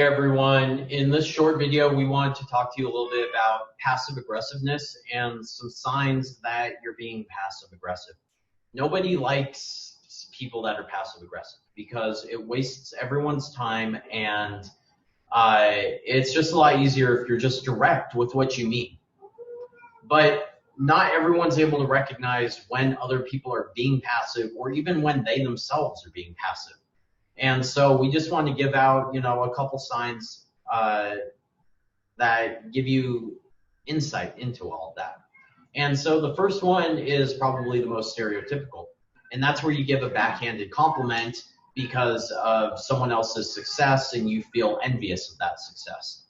Hey everyone, in this short video we wanted to talk to you a little bit about passive aggressiveness and some signs that you're being passive aggressive. Nobody likes people that are passive aggressive because it wastes everyone's time, and it's just a lot easier if you're just direct with what you mean. But not everyone's able to recognize when other people are being passive, or even when they themselves are being passive. And so we just want to give out, a couple signs that give you insight into all of that. And so the first one is probably the most stereotypical, and that's where you give a backhanded compliment because of someone else's success and you feel envious of that success.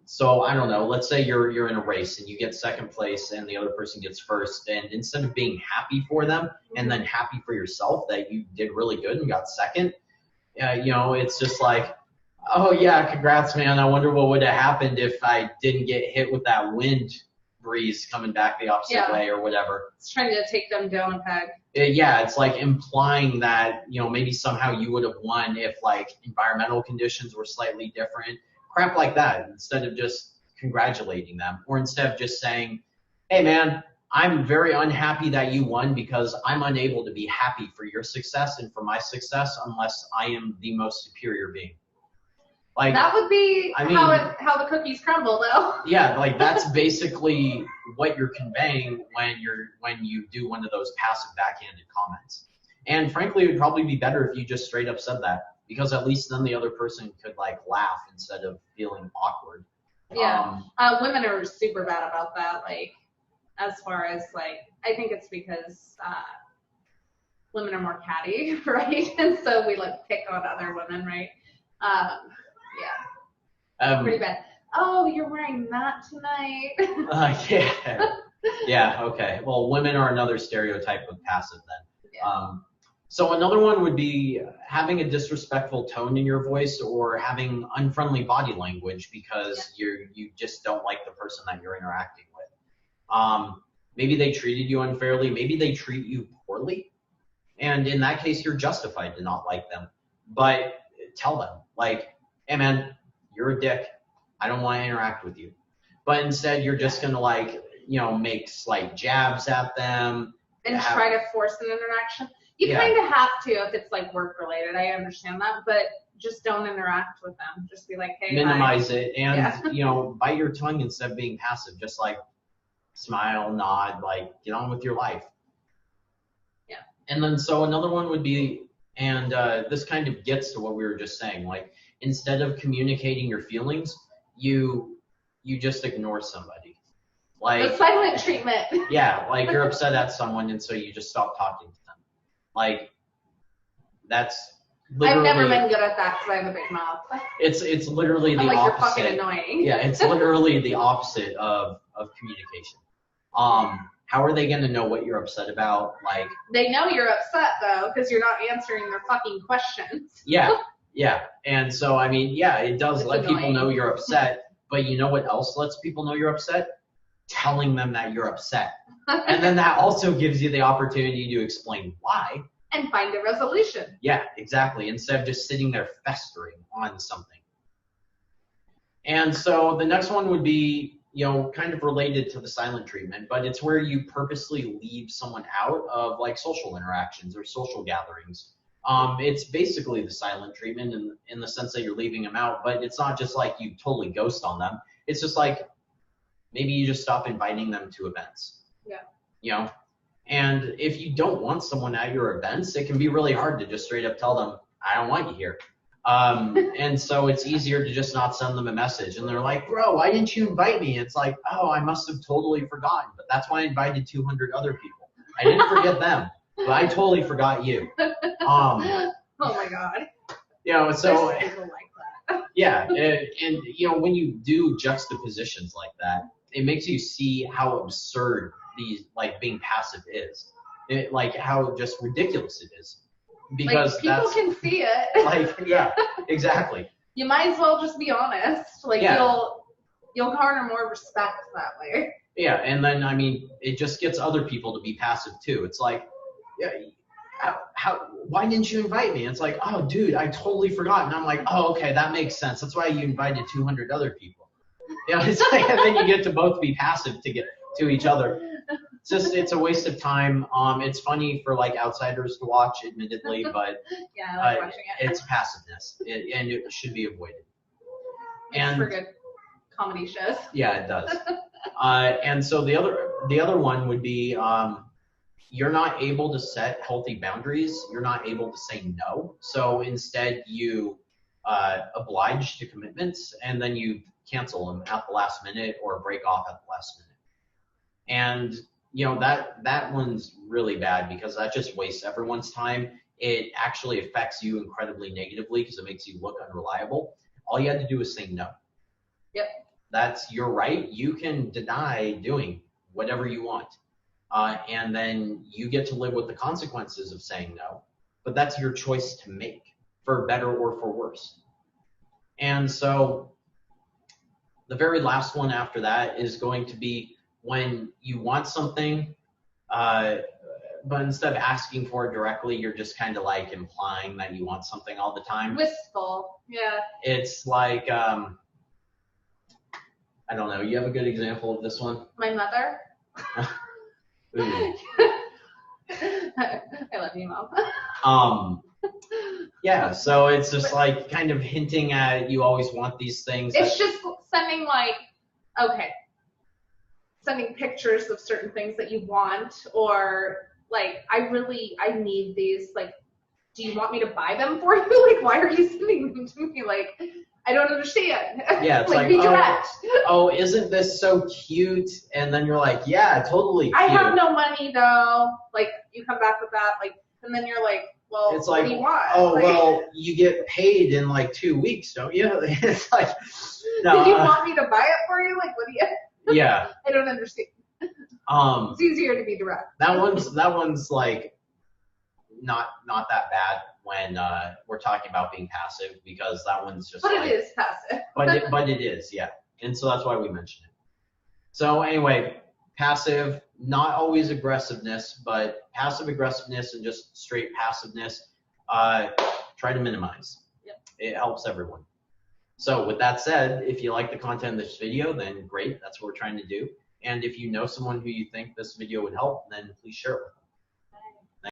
So I don't know, let's say you're in a race and you get second place and the other person gets first, and instead of being happy for them and then happy for yourself that you did really good and got second, it's just like, oh yeah, congrats man, I wonder what would have happened if I didn't get hit with that wind breeze coming back the opposite way or whatever. It's trying to take them down a peg. Yeah, it's like implying that, maybe somehow you would have won if like environmental conditions were slightly different. Crap like that, instead of just congratulating them, or instead of just saying, hey man, I'm very unhappy that you won because I'm unable to be happy for your success and for my success unless I am the most superior being. Like, that would be how the cookies crumble, though. Yeah, like that's basically what you're conveying when you do one of those passive backhanded comments. And frankly, it would probably be better if you just straight up said that, because at least then the other person could like laugh instead of feeling awkward. Yeah, women are super bad about that. Like, as far as like, I think it's because women are more catty, right? And so we like pick on other women, right? Pretty bad. Oh, you're wearing that tonight. Yeah. Okay. Well, women are another stereotype of passive then. Yeah. So another one would be having a disrespectful tone in your voice, or having unfriendly body language because you just don't like the person that you're interacting with. Maybe they treated you unfairly. Maybe they treat you poorly. And in that case, you're justified to not like them. But tell them, like, hey man, you're a dick. I don't want to interact with you. But instead, you're just going to like, make slight jabs at them. And try to force an interaction. You kind of have to if it's like work related. I understand that, but just don't interact with them. Just be like, hey, minimize it, and bite your tongue instead of being passive. Just like smile, nod, like get on with your life. Yeah. And then so another one would be, and this kind of gets to what we were just saying, like instead of communicating your feelings, you just ignore somebody. Like the silent treatment. Yeah, like you're upset at someone, and so you just stop talking to them. Like, that's literally... I've never been good at that because I have a big mouth. It's literally the opposite. You're fucking annoying. Yeah, it's literally the opposite of communication. How are they going to know what you're upset about? Like, they know you're upset, though, because you're not answering their fucking questions. Yeah. And so, I mean, it does let people know you're upset, but you know what else lets people know you're upset? Telling them that you're upset. And then that also gives you the opportunity to explain why. And find a resolution. Yeah, exactly. Instead of just sitting there festering on something. And so the next one would be, kind of related to the silent treatment, but it's where you purposely leave someone out of like social interactions or social gatherings. It's basically the silent treatment in the sense that you're leaving them out, but it's not just like you totally ghost on them. It's just like, maybe you just stop inviting them to events. Yeah. And if you don't want someone at your events, it can be really hard to just straight up tell them, I don't want you here. And so it's easier to just not send them a message. And they're like, bro, why didn't you invite me? It's like, oh, I must have totally forgotten. But that's why I invited 200 other people. I didn't forget them, but I totally forgot you. Oh my God. So there's people like that. Yeah. And when you do juxtapositions like that, it makes you see how absurd these, like, being passive is. Like, how just ridiculous it is. Because like, people can see it. Like, yeah, exactly. You might as well just be honest. Like, you'll garner more respect that way. Yeah, and then, I mean, it just gets other people to be passive, too. It's like, why didn't you invite me? It's like, oh, dude, I totally forgot. And I'm like, oh, okay, that makes sense. That's why you invited 200 other people. It's like, and then you get to both be passive to get to each other. It's a waste of time. It's funny for like outsiders to watch, admittedly, but yeah, I like watching it. It's passiveness, and it should be avoided. And for good comedy shows. Yeah, it does. And so the other one would be you're not able to set healthy boundaries. You're not able to say no. So instead, you oblige to commitments, and then you cancel them at the last minute or break off at the last minute. And that one's really bad because that just wastes everyone's time. It actually affects you incredibly negatively because it makes you look unreliable. All you had to do is say no. Yep. That's your right. You can deny doing whatever you want. And then you get to live with the consequences of saying no. But that's your choice to make, for better or for worse. And so the very last one after that is going to be when you want something, but instead of asking for it directly, you're just kind of like implying that you want something all the time. Wistful, yeah. It's like, I don't know. You have a good example of this one? My mother. I love you, Mom. Yeah, so it's just like kind of hinting at you always want these things. It's just sending sending pictures of certain things that you want, or like, I need these, like, do you want me to buy them for you? Like, why are you sending them to me? Like, I don't understand. Yeah, it's like, be direct. Oh, isn't this so cute? And then you're like, yeah, totally cute. I have no money though. Like, you come back with that, like, and then you're like, well, it's what like, do you want? Oh, like, well, you get paid in like 2 weeks, don't you? It's like, no. Did you want me to buy it for you? Like, what do you? Yeah. I don't understand. It's easier to be direct. That one's like not that bad when we're talking about being passive, because that one's just. But it is passive. but it is, yeah, and so that's why we mentioned it. So anyway, passive, not always aggressiveness, but passive aggressiveness and just straight passiveness. Try to minimize. Yep. It helps everyone. So with that said, if you like the content of this video, then great. That's what we're trying to do. And if you know someone who you think this video would help, then please share it with them.